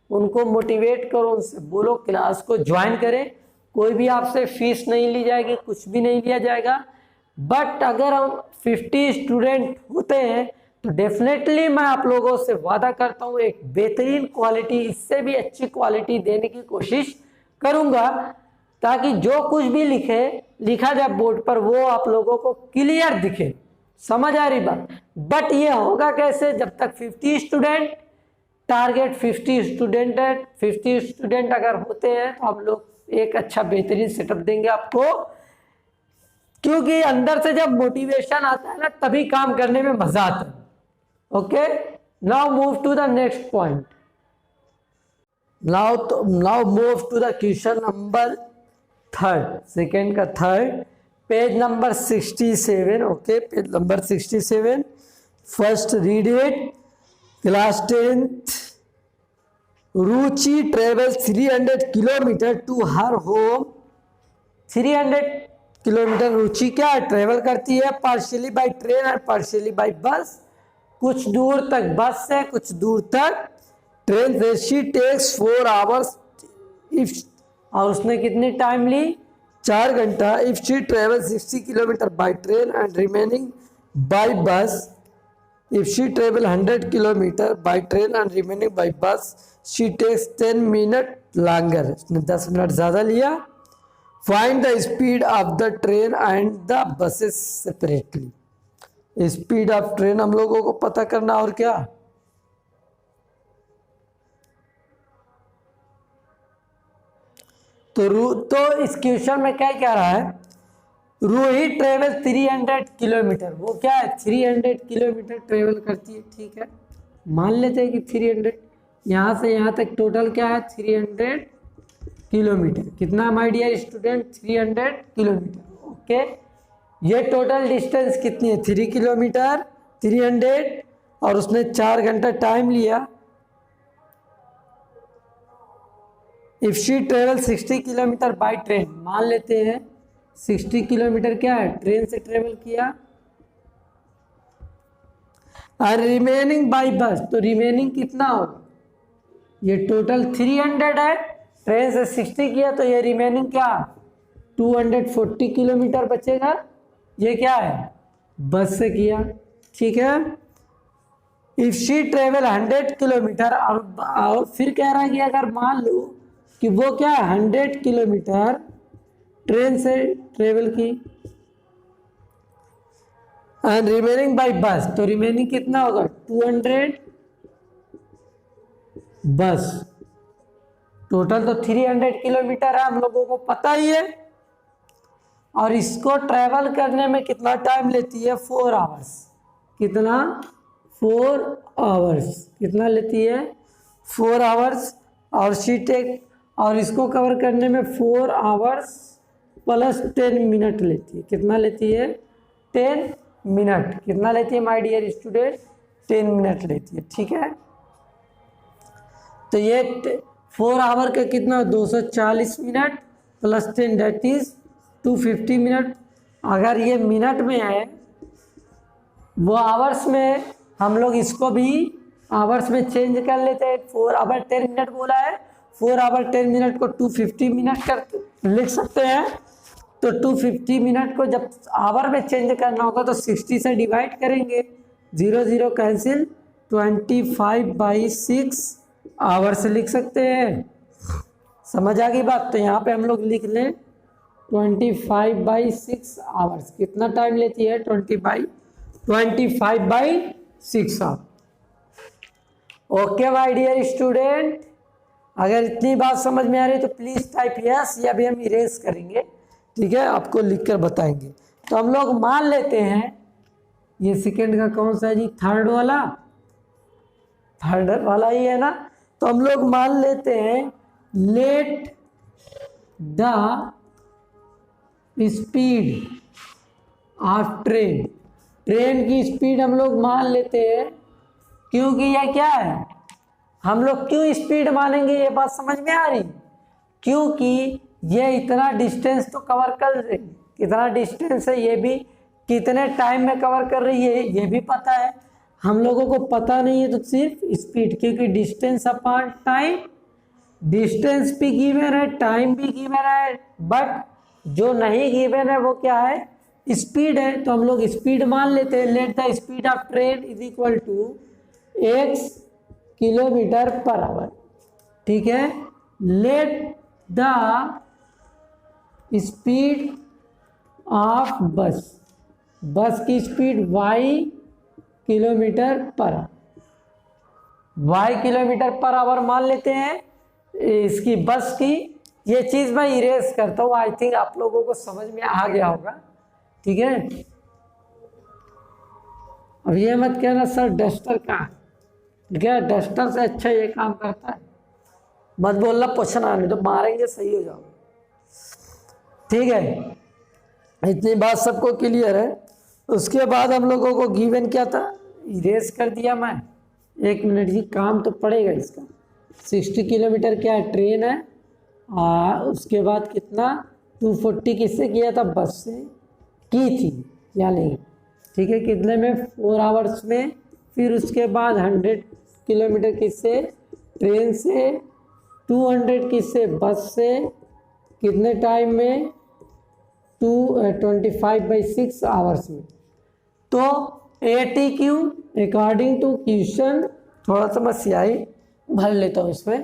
उनको मोटिवेट करो, उनसे बोलो क्लास को ज्वाइन करें। कोई भी आपसे फीस नहीं ली जाएगी, कुछ भी नहीं लिया जाएगा। बट अगर हम 50 स्टूडेंट होते हैं तो डेफिनेटली मैं आप लोगों से वादा करता हूँ एक बेहतरीन क्वालिटी, इससे भी अच्छी क्वालिटी देने की कोशिश करूँगा, ताकि जो कुछ भी लिखा जाए बोर्ड पर वो आप लोगों को क्लियर दिखे। समझ आ रही बात। बट ये होगा कैसे, जब तक 50 स्टूडेंट, टारगेट 50 स्टूडेंट है, 50 स्टूडेंट अगर होते हैं तो हम लोग एक अच्छा बेहतरीन सेटअप देंगे आपको, क्योंकि अंदर से जब मोटिवेशन आता है ना तभी काम करने में मजा आता है। Okay, now move to the next point. Now move to the question number 3, second का 3, page number 67। Okay, page number 67। First read it. Class 10th Ruchi travel 300 kilometre to her home. 300 kilometre Ruchi क्या है, ट्रेवल करती है पार्शियली बाय ट्रेन और पार्शियली बाय बस। कुछ दूर तक बस से, कुछ दूर तक ट्रेन से। शी टेक्स 4 आवर्स इफ, और उसने कितनी टाइम ली, 4 घंटा। If she travel 60 kilometre by train and remaining by bus, if she travel 100 kilometre by train and remaining by bus, she takes 10 minute longer, उसने 10 मिनट ज़्यादा लिया। Find the speed of the train and the buses separately. Speed of train हम लोगों को पता करना, और क्या, तो इस क्वेश्चन में क्या कह रहा है, रोहित ट्रेवल 300 किलोमीटर, वो क्या है 300 किलोमीटर ट्रेवल करती है, ठीक है। मान लेते हैं कि 300, यहाँ से यहाँ तक टोटल क्या है 300 किलोमीटर। कितना my dear student, 300 kilometre, okay. ये टोटल डिस्टेंस कितनी है, 3 किलोमीटर, 300, और उसने 4 घंटा टाइम लिया। If she travel 60 kilometre by train, मान लेते हैं 60 किलोमीटर क्या है, ट्रेन से ट्रेवल किया। और रिमेनिंग बाय बस, तो रिमेनिंग कितना होगा, ये टोटल 300 है, ट्रेन से 60 किया, तो ये रिमेनिंग क्या 240 किलोमीटर बचेगा। ये क्या है, बस से किया, ठीक है। इफ शी ट्रेवल 100 किलोमीटर, और फिर कह रहा है कि अगर मान लो कि वो क्या 100 किलोमीटर ट्रेन से ट्रेवल की, एंड रिमेनिंग बाय बस, तो रिमेनिंग कितना होगा 200 बस। टोटल तो 300 किलोमीटर है, हम लोगों को पता ही है। और इसको ट्रेवल करने में कितना टाइम लेती है, 4 आवर्स। कितना, 4 आवर्स, कितना लेती है 4 आवर्स। और शी टेक, और इसको कवर करने में 4 आवर्स प्लस 10 मिनट लेती है। कितना लेती है, 10 मिनट। कितना लेती है माय डियर स्टूडेंट, 10 मिनट लेती है, ठीक है। तो ये 4 आवर का कितना 240 minute plus 10 that is 250 minute. अगर ये मिनट में है, वो आवर्स में, हम लोग इसको भी आवर्स में चेंज कर लेते हैं। 4 आवर 10 मिनट बोला है, 4 आवर 10 मिनट को 250 मिनट कर लिख सकते हैं। तो 250 मिनट को जब आवर में चेंज करना होगा तो 60 से डिवाइड करेंगे, 0 0 कैंसिल, 25/6 आवर्स लिख सकते हैं। समझ आ गई बात। तो यहाँ पे हम लोग लिख लें 25/6 आवर्स। कितना टाइम लेती है, 25/6 hour. Okay my dear student, अगर इतनी बात समझ में आ रही है तो प्लीज टाइप यस, या भी हम इरेज करेंगे, ठीक है, आपको लिखकर बताएंगे। तो हम लोग मान लेते हैं, ये सेकेंड का कौन सा है जी, थर्ड वाला, थर्ड वाला ही है ना। तो हम लोग मान लेते हैं let the speed of train, train की स्पीड हम लोग मान लेते हैं, क्योंकि यह क्या है, हम लोग क्यों स्पीड मानेंगे, ये बात समझ में आ रही, क्योंकि ये इतना डिस्टेंस तो कवर कर रही, कितना डिस्टेंस है ये भी कितने टाइम में कवर कर रही है ये भी पता है। हम लोगों को पता नहीं है तो सिर्फ स्पीड, क्योंकि डिस्टेंस अपॉन टाइम, डिस्टेंस भी गिवन है, टाइम भी गिवन है, बट जो नहीं गिवन है वो क्या है, स्पीड है। तो हम लोग स्पीड मान लेते हैं, let the speed of train is equal to x kilometre per hour, ठीक है। Let the speed of bus, bus की speed y kilometre per, y kilometre per hour मान लेते हैं इसकी बस की। ये चीज़ मैं इरेज करता हूँ, आई थिंक आप लोगों को समझ में आ गया होगा, ठीक है। अब ये मत कहना सर डस्टर कहाँ, ठीक है, डस्टर से अच्छा ये काम करता है, मत बोलना क्वेश्चन आने तो मारेंगे, सही हो जाओगे, ठीक है। इतनी बात सबको क्लियर है। उसके बाद हम लोगों को गिवन क्या था, इरेज कर दिया मैं, 1 मिनट जी, काम तो पड़ेगा इसका। 60 किलोमीटर क्या है, ट्रेन है, उसके बाद कितना 240 किससे किया था? बस से की थी या नहीं, ठीक है। कितने में? 4 आवर्स में। फिर उसके बाद 100 किलोमीटर किससे? ट्रेन से। 200 किससे? बस से। कितने टाइम में? 25/6 आवर्स में। तो ATQ अकॉर्डिंग टू क्वेश्चन, थोड़ा सा मैं स्याही भर लेता हूँ इसमें,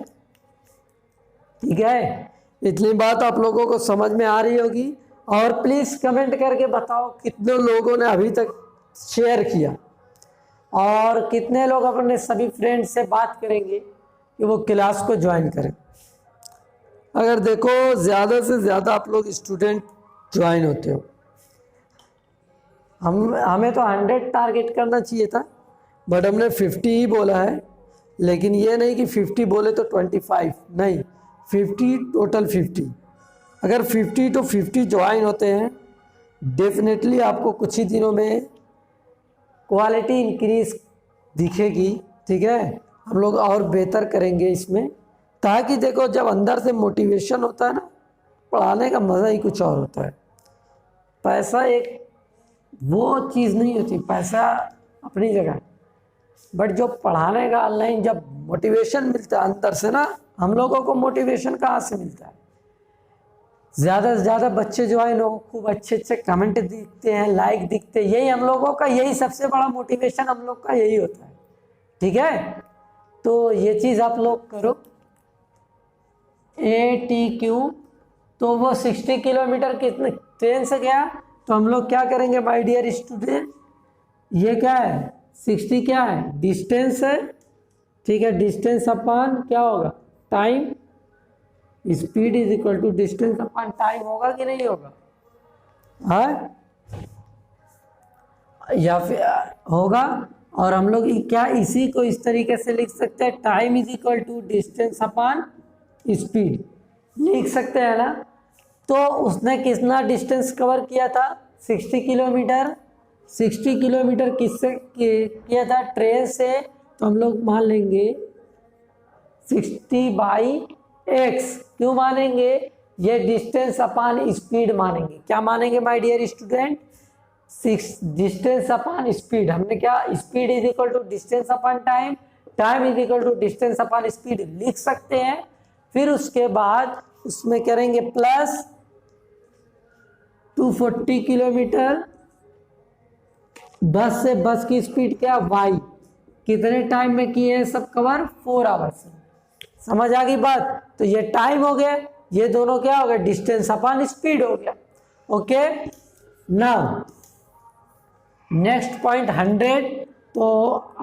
ठीक है। इतनी बात आप लोगों को समझ में आ रही होगी। और प्लीज़ कमेंट करके बताओ कितने लोगों ने अभी तक शेयर किया और कितने लोग अपने सभी फ्रेंड से बात करेंगे कि वो क्लास को ज्वाइन करें। अगर देखो ज़्यादा से ज़्यादा आप लोग स्टूडेंट ज्वाइन होते हो, हमें तो 100 टारगेट करना चाहिए था, बट हमने 50 ही बोला है। लेकिन ये नहीं कि 50 बोले तो 25, नहीं, 50 टोटल 50। अगर 50 to 50 ज्वाइन होते हैं, डेफिनेटली आपको कुछ ही दिनों में क्वालिटी इंक्रीज दिखेगी, ठीक है। हम लोग और बेहतर करेंगे इसमें, ताकि देखो जब अंदर से मोटिवेशन होता है ना, पढ़ाने का मज़ा ही कुछ और होता है। पैसा एक वो चीज़ नहीं होती, पैसा अपनी जगह, बट जो पढ़ाने का ऑनलाइन जब मोटिवेशन मिलता है अंदर से ना, हम लोगों को मोटिवेशन कहाँ से मिलता है? ज़्यादा से ज़्यादा बच्चे ज्वाइन हो, खूब अच्छे अच्छे कमेंट दिखते हैं, लाइक दिखते हैं, यही हम लोगों का, यही सबसे बड़ा मोटिवेशन हम लोग का यही होता है, ठीक है। तो ये चीज़ आप लोग करो। ATQ तो वो 60 किलोमीटर कितने ट्रेन से गया, तो हम लोग क्या करेंगे माय डियर स्टूडेंट? ये क्या है? 60 क्या है? डिस्टेंस है, ठीक है। डिस्टेंस अपन क्या होगा? Time. Speed is equal to distance upon time, होगा कि नहीं होगा? हाँ, या फिर होगा। और हम लोग क्या इसी को इस तरीके से लिख सकते हैं, time is equal to distance upon speed, लिख सकते हैं ना। तो उसने कितना डिस्टेंस कवर किया था? 60 किलोमीटर। 60 किलोमीटर किससे किया था? ट्रेन से। तो हम लोग मान लेंगे 60/x। क्यों मानेंगे? ये डिस्टेंस अपान स्पीड मानेंगे। क्या मानेंगे my dear student? Distance upon speed. हमने क्या? Speed is equal to distance upon time, time is equal to distance upon speed लिख सकते हैं। फिर उसके बाद उसमें करेंगे प्लस 240 किलोमीटर बस से। बस की स्पीड क्या? y। कितने टाइम में किए हैं सब कवर? 4 आवर्स। समझ आ गई बात? तो ये टाइम हो गया, ये दोनों क्या हो गया? डिस्टेंस अपॉन स्पीड हो गया। Okay, now next point 100। तो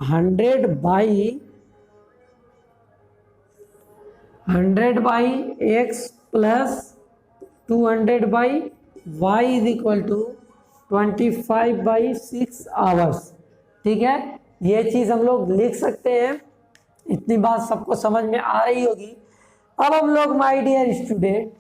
100/x plus 200/y is equal to 25/6 hours, ठीक है। ये चीज़ हम लोग लिख सकते हैं। इतनी बात सबको समझ में आ रही होगी। अब हम लोग माय डियर स्टूडेंट,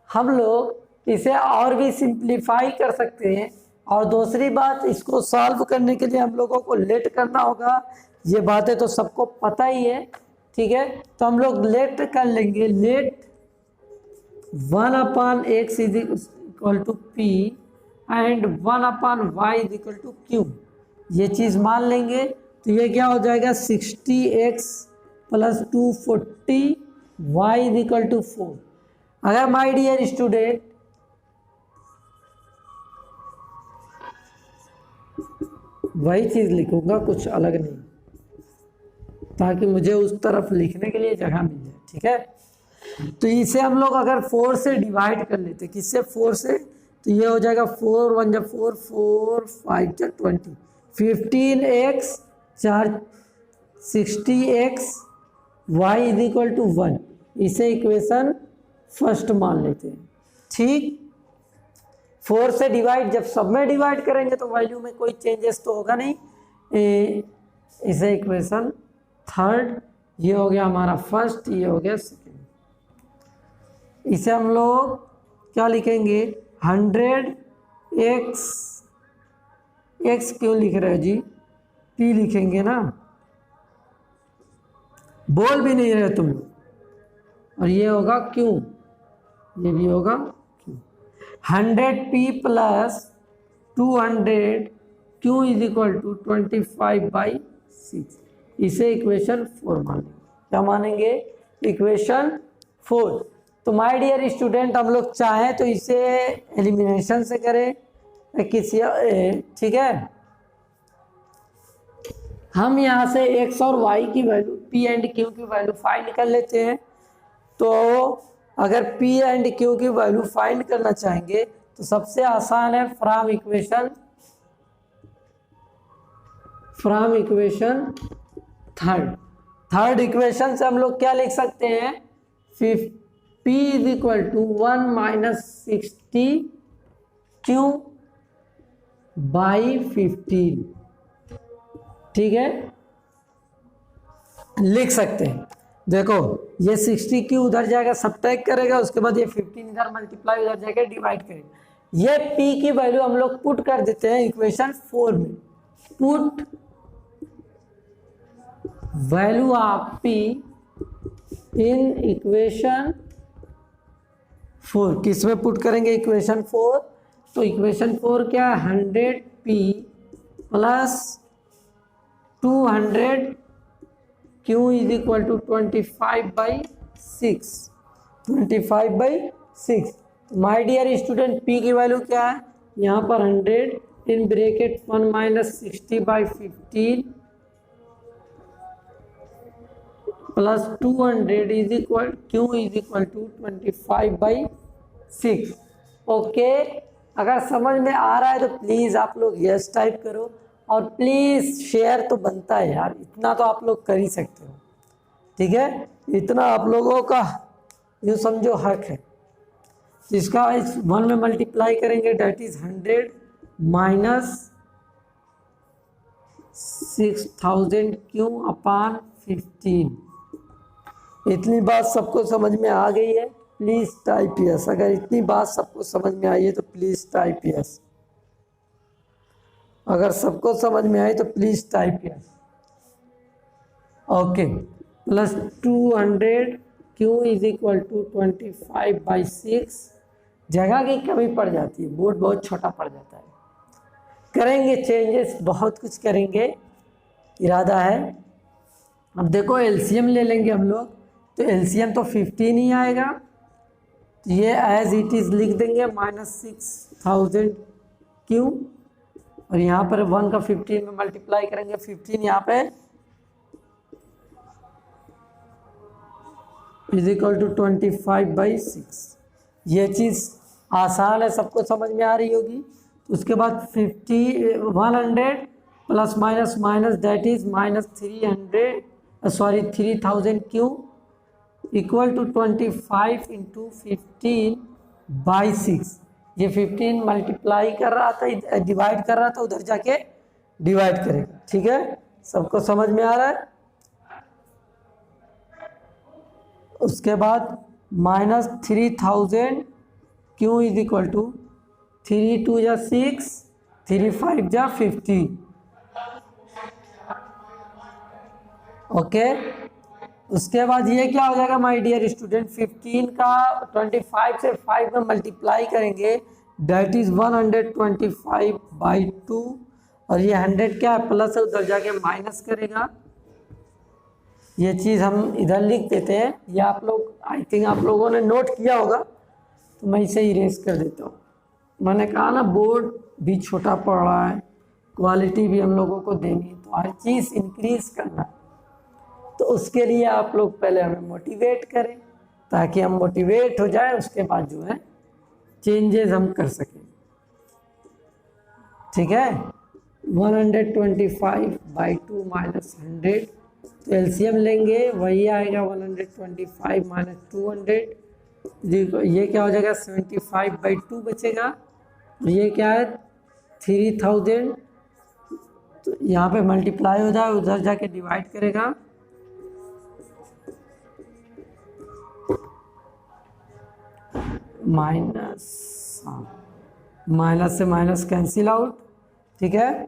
हम लोग इसे और भी सिंप्लीफाई कर सकते हैं। और दूसरी बात, इसको सॉल्व करने के लिए हम लोगों को लेट करना होगा। ये बातें तो सबको पता ही है, ठीक है। तो हम लोग लेट कर लेंगे। Let 1/x is equal to p and 1/y is equal to q। ये चीज़ मान लेंगे। तो ये क्या हो जाएगा? 60x plus 240y is equal to 4। अगर माय डियर स्टूडेंट वही चीज़ लिखूंगा, कुछ अलग नहीं, ताकि मुझे उस तरफ लिखने के लिए जगह मिल जाए, ठीक है। तो इसे हम लोग अगर 4 से डिवाइड कर लेते, किससे? 4 से। तो ये हो जाएगा 4 1 जा 4, 4 5 जा 20, 15x 4 60x y is equal to 1। इसे इक्वेशन फर्स्ट मान लेते हैं, ठीक। 4 से डिवाइड, जब सब में डिवाइड करेंगे तो वैल्यू में कोई चेंजेस तो होगा नहीं। इसे इक्वेशन थर्ड, ये हो गया हमारा फर्स्ट, ये हो गया सेकेंड। इसे हम लोग क्या लिखेंगे? 100x, x क्यों लिख रहे हो जी? p लिखेंगे ना, बोल भी नहीं रहे तुम। और ये होगा q, ये भी होगा q। 100p plus 200q is equal to 25/6। इसे इक्वेशन 4 मानेंगे। क्या मानेंगे? इक्वेशन 4। तो माय डियर स्टूडेंट, हम लोग चाहें तो इसे एलिमिनेशन से करें किसी, ठीक है। हम यहाँ से x और y की वैल्यू, p एंड q की वैल्यू फाइंड कर लेते हैं। तो अगर p एंड q की वैल्यू फाइंड करना चाहेंगे तो सबसे आसान है फ्रॉम इक्वेशन थर्ड इक्वेशन से हम लोग क्या लिख सकते हैं? p is equal to 1 minus 60q/15। ठीक है, लिख सकते हैं। देखो ये 60q उधर जाएगा, सब्ट्रैक्ट करेगा, उसके बाद ये 15 इधर मल्टीप्लाई उधर जाएगा, डिवाइड करेगा। ये p की वैल्यू हम लोग पुट कर देते हैं इक्वेशन 4 में। Put value of p in equation 4। किस में पुट करेंगे? इक्वेशन 4। तो इक्वेशन 4 क्या है? 100p plus 200q is equal to 25/6। 25/6। My dear student, p की वैल्यू क्या है? यहाँ पर 100 in bracket 1 minus 60/15 plus 200 is equal q is equal to 25/6। Okay, अगर समझ में आ रहा है तो प्लीज़ आप लोग यस टाइप करो, और प्लीज़ शेयर तो बनता है यार, इतना तो आप लोग कर ही सकते हो। ठीक है, इतना आप लोगों का यूँ समझो हक है। इसका इस 1 में मल्टीप्लाई करेंगे, डेट इज 100 माइनस 6000q/15। इतनी बात सबको समझ में आ गई है? Please type yes. अगर इतनी बात सबको समझ में आई है तो प्लीज़ टाइप यस। अगर सबको समझ में आई तो please type yes. Okay, plus 200q is equal to 25/6। जगह की कमी पड़ जाती है, बोर्ड बहुत छोटा पड़ जाता है। करेंगे चेंजेस, बहुत कुछ करेंगे, इरादा है। अब देखो एलसीएम ले लेंगे हम लोग, तो एलसीएम तो 15 ही आएगा। तो ये एज इट इज़ लिख देंगे, -6000q, और यहाँ पर 1 का 15 में मल्टीप्लाई करेंगे, 15 यहाँ पे इज इक्वल टू 25/6। ये चीज़ आसान है, सबको समझ में आ रही होगी। तो उसके बाद 100 plus minus minus that is -3000q equal to 25 into 15/6। ये 15 मल्टीप्लाई कर रहा था, डिवाइड कर रहा था, उधर जाके डिवाइड करेगा। ठीक है, सबको समझ में आ रहा है? उसके बाद -3000q इज इक्वल टू 3 2 जा 6, 3 5 जा 15। ओके, उसके बाद ये क्या हो जाएगा माय डियर स्टूडेंट? 15 का 25 से 5 में मल्टीप्लाई करेंगे, डेट इज 125/2, और ये 100 क्या है? प्लस है, उधर जाके माइनस करेगा। ये चीज़ हम इधर लिख देते हैं। ये आप लोग, आई थिंक आप लोगों ने नोट किया होगा, तो मैं इसे इरेज कर देता हूँ। मैंने कहा ना, बोर्ड भी छोटा पड़ रहा है, क्वालिटी भी हम लोगों को देनी है, तो हर चीज़ इंक्रीज करना है। तो उसके लिए आप लोग पहले हमें मोटिवेट करें, ताकि हम मोटिवेट हो जाए, उसके बाद जो है चेंजेस हम कर सकें। ठीक है, 125/2 माइनस 100, तो एलसीएम लेंगे, वही आएगा 125 माइनस 200। ये क्या हो जाएगा? 75/2 बचेगा। ये क्या है? 3000। तो यहाँ पे मल्टीप्लाई हो जाए, उधर जाके डिवाइड करेगा। माइनस से माइनस कैंसिल आउट। ठीक है,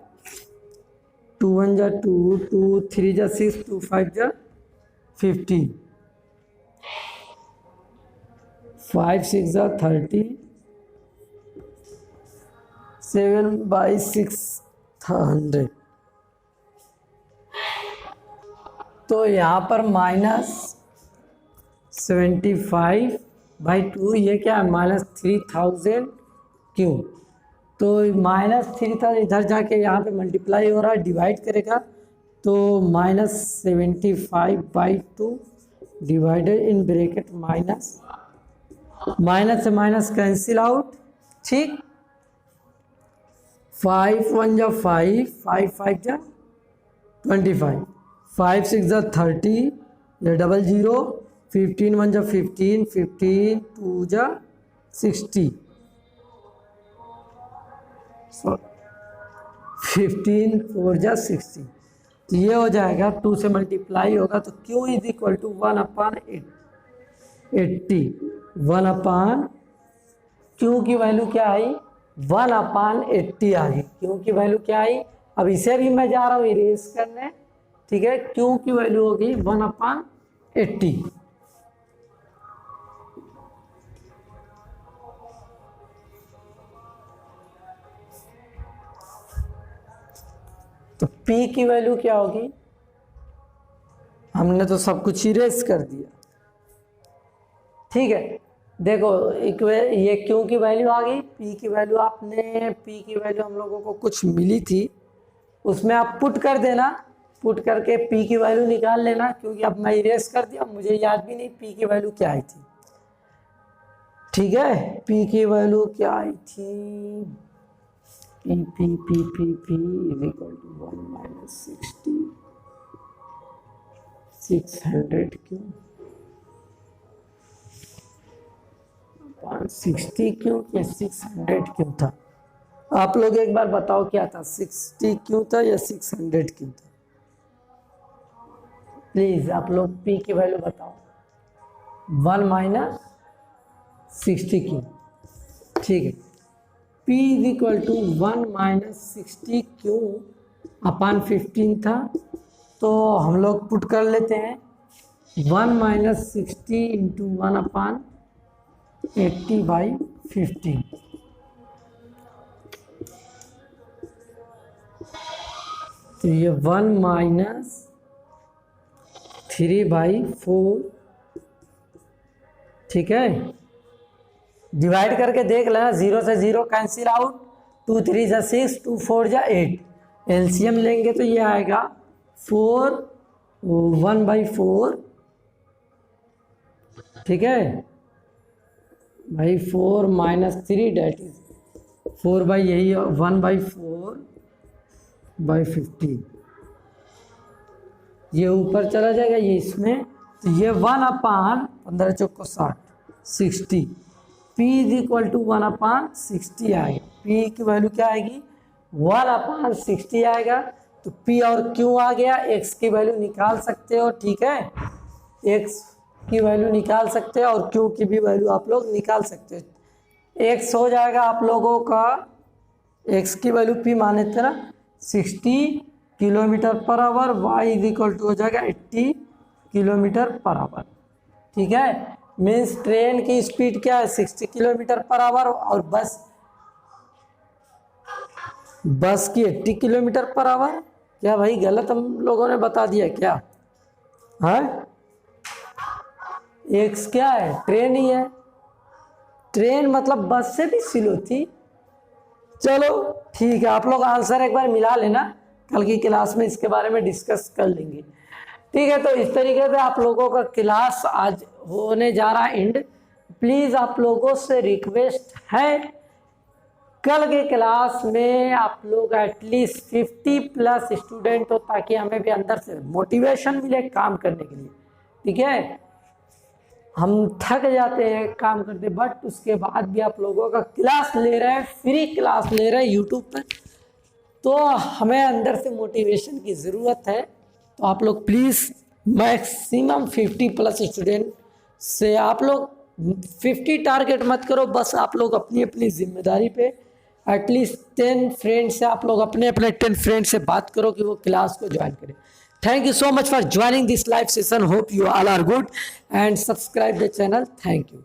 2 1 जा 2, 2 3 जा 6, 2 5 जा 15, 5 6 जा 30, 7/600। तो यहाँ पर -75/2, ये क्या है -3000 क्यों। तो -3000 इधर जाके यहाँ पे मल्टीप्लाई हो रहा है, डिवाइड करेगा तो -75/2 डिवाइडेड इन ब्रैकेट माइनस से माइनस कैंसिल आउट, ठीक। 5 1 जा 5, 5 5 जा 25, 5 6 जा 30, या 00, 15 1 जा 15, 15 2 जा 60, 15 4 जा 60। तो ये हो जाएगा, 2 से मल्टीप्लाई होगा तो Q is equal to 1/80। 1/, Q की वैल्यू क्या आई 1/80 आ गई। Q की वैल्यू क्या आई, अब इसे भी मैं जा रहा हूँ इरेज करने, ठीक है। Q की वैल्यू होगी 1/80। तो P की वैल्यू क्या होगी, हमने तो सब कुछ इरेज कर दिया, ठीक है। देखो ये Q की वैल्यू आ गई, P की वैल्यू P की वैल्यू हम लोगों को कुछ मिली थी, उसमें आप पुट कर देना, पुट करके P की वैल्यू निकाल लेना, क्योंकि अब मैं इरेज कर दिया, मुझे याद भी नहीं P की वैल्यू क्या आई थी, ठीक है। P की वैल्यू क्या आई थी, P इज इक्वल टू 1 - 600 क्यों 60 क्यों या 600 क्यों था। आप लोग एक बार बताओ क्या था, 60 क्यों था या 600 क्यों था, प्लीज आप लोग P की वैल्यू बताओ। 1 - 60 क्यों, ठीक है। P इज इक्वल टू 1 - 60 क्यों अपान 15 था, तो हम लोग पुट कर लेते हैं 1 - 60 इंटू 1/80/15। तो ये 1 - 3/4, ठीक है। डिवाइड करके देख लेना, 0 से 0 कैंसिल आउट, 2 3 जा 6, 2 4 जा 8, एलसीएम लेंगे तो ये आएगा 4 1/4, ठीक है भाई। 4 - 3 डेट इज 4 यही 1/4/15, ये ऊपर चला जाएगा, ये इसमें, तो ये 1/15 चौको 60। P इज इक्वल टू 1/60 आएगा। P की वैल्यू क्या आएगी 1/60 आएगा। तो P और Q आ गया, X की वैल्यू निकाल सकते हो, ठीक है। X की वैल्यू निकाल सकते हो और Q की भी वैल्यू आप लोग निकाल सकते हो। X हो जाएगा आप लोगों का, X की वैल्यू P माने थे ना 60 km/h, Y is equal to हो जाएगा 80 km/h, ठीक है। मीन्स ट्रेन की स्पीड क्या है 60 km/h और बस की 80 km/h। क्या भाई गलत हम लोगों ने बता दिया क्या, है। एक्स क्या है, ट्रेन ही है, ट्रेन मतलब बस से भी स्लो थी। चलो ठीक है, आप लोग आंसर एक बार मिला लेना, कल की क्लास में इसके बारे में डिस्कस कर लेंगे, ठीक है। तो इस तरीके से आप लोगों का क्लास आज होने जा रहा है एंड। प्लीज़ आप लोगों से रिक्वेस्ट है, कल के क्लास में आप लोग एटलीस्ट 50+ स्टूडेंट हो, ताकि हमें भी अंदर से मोटिवेशन मिले काम करने के लिए, ठीक है। हम थक जाते हैं काम करते, बट उसके बाद भी आप लोगों का क्लास ले रहे हैं, फ्री क्लास ले रहे हैं यूट्यूब पर, तो हमें अंदर से मोटिवेशन की ज़रूरत है। तो आप लोग प्लीज़ मैक्सिमम 50+ स्टूडेंट से आप लोग 50 टारगेट मत करो, बस आप लोग अपनी अपनी जिम्मेदारी पे एटलीस्ट 10 फ्रेंड से आप लोग अपने 10 फ्रेंड से बात करो कि वो क्लास को ज्वाइन करें। Thank you so much for joining this live session. Hope you all are good and subscribe the channel. Thank you.